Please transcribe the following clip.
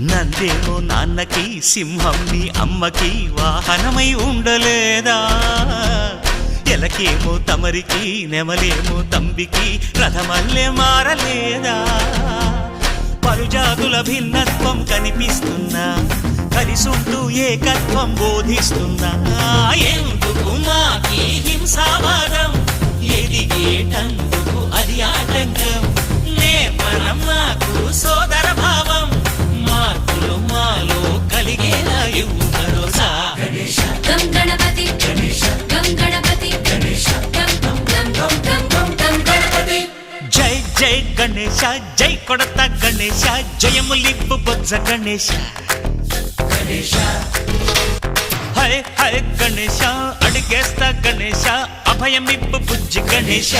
నందేమో నాన్నకి సింహం నీ అమ్మకి వాహనమై ఉండలేదా ఎలకేమో తమరికి నెమలేమో తంబికి రథమల్లే మారలేదా పలుజాతుల భిన్నత్వం కనిపిస్తున్నా కలిసుంటూ ఏకత్వం బోధిస్తున్నా ఎందుకు మాకి హింసావాదం ఎదిగేటందుకు అది ఆటంకం నేపరం నాకు సోదర భావం మార్పులు మాలో కలిగేలా ఇవ్వు భరోసా గం గణపతి గం గణపతి గం గం గం గం గం గం గణపతి జై జై గణేశ జై కొడత గణేశ జయములిప్పు బొజ్జ గణేశ హై హై గణేశ అడిగేస్తా గణేశ అభయమిప్పు బుజ్జి గణేశ